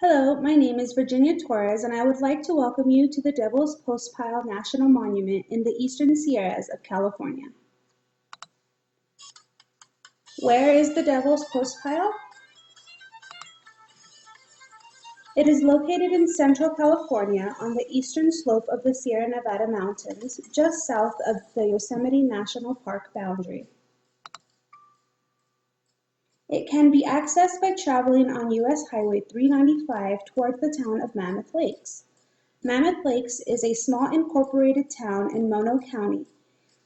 Hello, my name is Virginia Torres, and I would like to welcome you to the Devil's Postpile National Monument in the Eastern Sierras of California. Where is the Devil's Postpile? It is located in central California on the eastern slope of the Sierra Nevada mountains, just south of the Yosemite National Park boundary. It can be accessed by traveling on US Highway 395 toward the town of Mammoth Lakes. Mammoth Lakes is a small incorporated town in Mono County.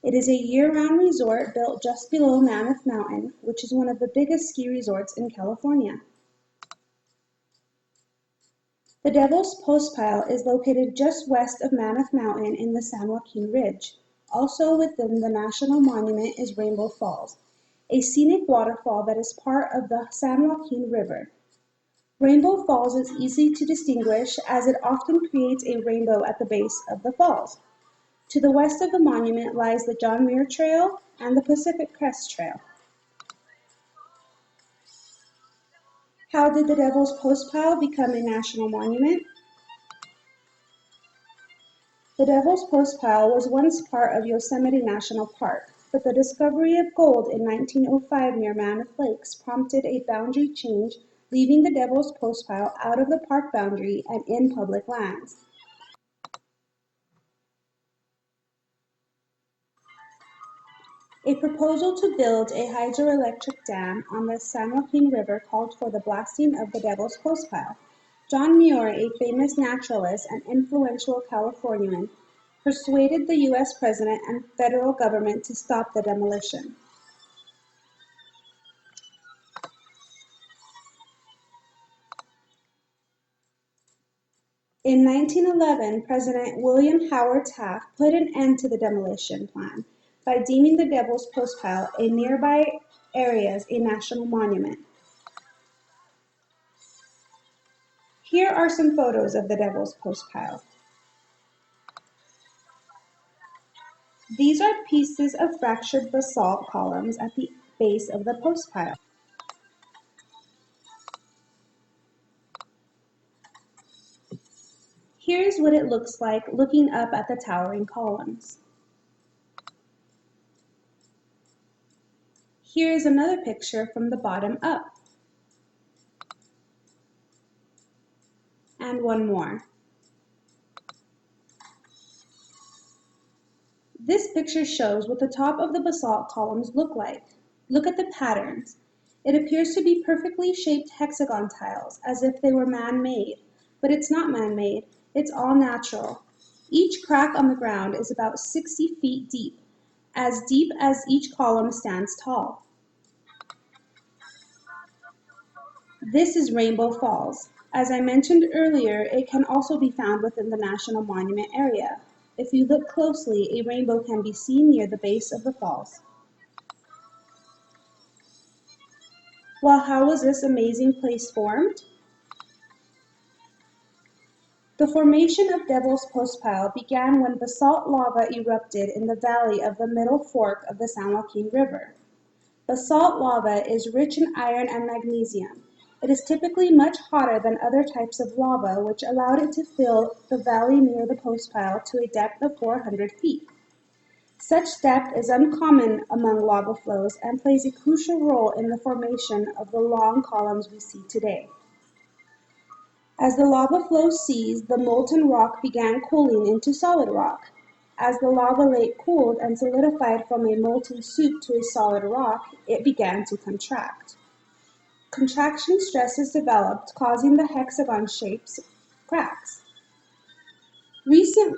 It is a year-round resort built just below Mammoth Mountain, which is one of the biggest ski resorts in California. The Devil's Postpile is located just west of Mammoth Mountain in the San Joaquin Ridge. Also within the national monument is Rainbow Falls, a scenic waterfall that is part of the San Joaquin River. Rainbow Falls is easy to distinguish as it often creates a rainbow at the base of the falls. To the west of the monument lies the John Muir Trail and the Pacific Crest Trail. How did the Devil's Postpile become a national monument? The Devil's Postpile was once part of Yosemite National Park, but the discovery of gold in 1905 near Mammoth Lakes prompted a boundary change, leaving the Devil's Postpile out of the park boundary and in public lands. A proposal to build a hydroelectric dam on the San Joaquin River called for the blasting of the Devil's Postpile. John Muir, a famous naturalist and influential Californian, persuaded the U.S. President and federal government to stop the demolition. In 1911, President William Howard Taft put an end to the demolition plan by deeming the Devil's Postpile and nearby areas a national monument. Here are some photos of the Devil's Postpile. These are pieces of fractured basalt columns at the base of the postpile. Here's what it looks like looking up at the towering columns. Here is another picture from the bottom up. And one more. This picture shows what the top of the basalt columns look like. Look at the patterns. It appears to be perfectly shaped hexagon tiles, as if they were man-made. But it's not man-made, it's all natural. Each crack on the ground is about 60 feet deep as each column stands tall. This is Rainbow Falls. As I mentioned earlier, it can also be found within the National Monument area. If you look closely, a rainbow can be seen near the base of the falls. Well, how was this amazing place formed? The formation of Devil's Postpile began when basalt lava erupted in the valley of the middle fork of the San Joaquin River. Basalt lava is rich in iron and magnesium. It is typically much hotter than other types of lava, which allowed it to fill the valley near the postpile to a depth of 400 feet. Such depth is uncommon among lava flows and plays a crucial role in the formation of the long columns we see today. As the lava flow ceased, the molten rock began cooling into solid rock. As the lava lake cooled and solidified from a molten soup to a solid rock, it began to contract. Contraction stresses developed, causing the hexagon-shaped cracks. Recent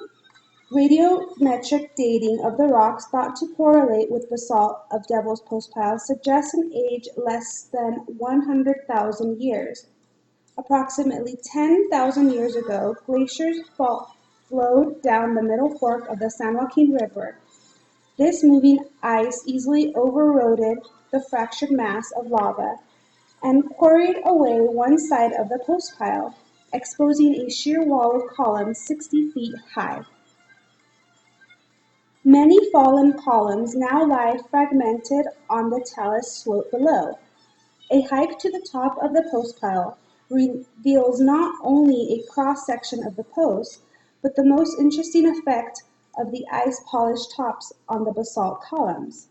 radiometric dating of the rocks thought to correlate with basalt of Devil's Postpile suggests an age less than 100,000 years. Approximately 10,000 years ago, glaciers flowed down the middle fork of the San Joaquin River. This moving ice easily overrode the fractured mass of lava and quarried away one side of the postpile, exposing a sheer wall of columns 60 feet high. Many fallen columns now lie fragmented on the talus slope below. A hike to the top of the postpile reveals not only a cross-section of the post, but the most interesting effect of the ice-polished tops on the basalt columns.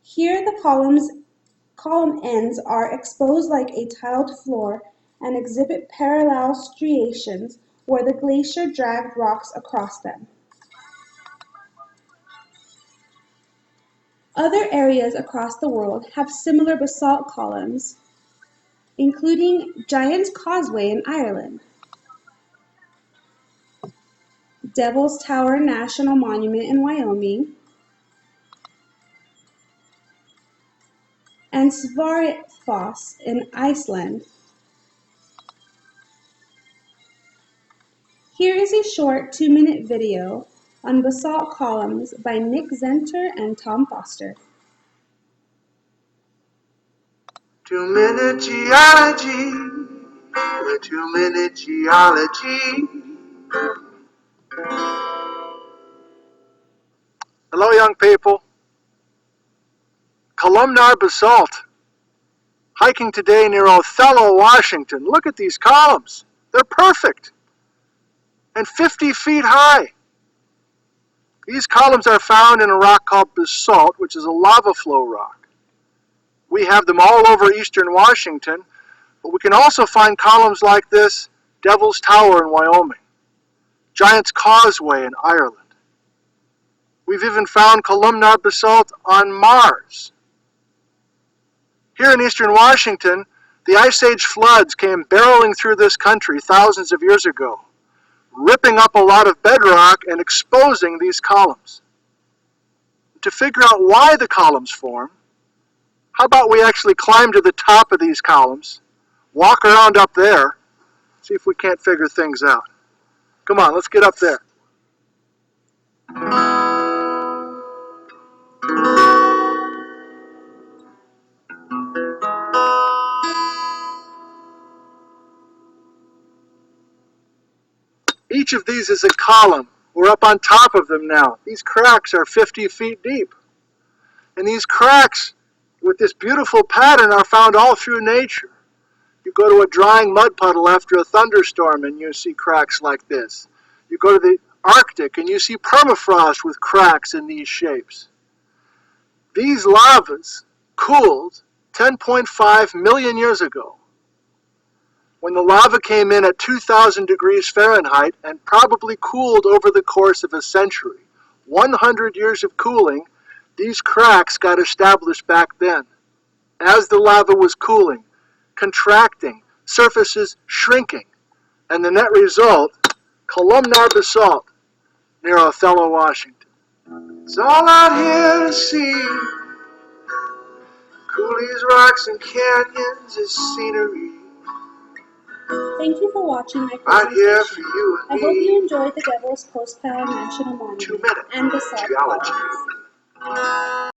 Here the column ends are exposed like a tiled floor and exhibit parallel striations where the glacier dragged rocks across them. Other areas across the world have similar basalt columns, including Giant's Causeway in Ireland, Devil's Tower National Monument in Wyoming, and Svartfoss in Iceland. Here is a short 2-minute video on basalt columns by Nick Zenter and Tom Foster. 2-minute geology, 2-minute geology. Hello, young people. Columnar basalt. Hiking today near Othello, Washington. Look at these columns. They're perfect and 50 feet high. These columns are found in a rock called basalt, which is a lava flow rock. We have them all over eastern Washington, but we can also find columns like this, Devil's Tower in Wyoming, Giant's Causeway in Ireland. We've even found columnar basalt on Mars. Here in eastern Washington, the Ice Age floods came barreling through this country thousands of years ago, ripping up a lot of bedrock and exposing these columns. To figure out why the columns form, how about we actually climb to the top of these columns, walk around up there, see if we can't figure things out. Come on, let's get up there. Each of these is a column. We're up on top of them now. These cracks are 50 feet deep. And these cracks with this beautiful pattern are found all through nature. You go to a drying mud puddle after a thunderstorm and you see cracks like this. You go to the Arctic and you see permafrost with cracks in these shapes. These lavas cooled 10.5 million years ago, when the lava came in at 2,000 degrees Fahrenheit and probably cooled over the course of a century. 100 years of cooling, these cracks got established back then. As the lava was cooling, contracting, surfaces shrinking, and the net result, columnar basalt near Othello, Washington. It's all out here to see. Coulees, rocks, and canyons is scenery. Thank you for watching my Right here for presentation. you I and hope you me. enjoyed the Devil's Postpile National Monument 2-minute and basalt geology. columns.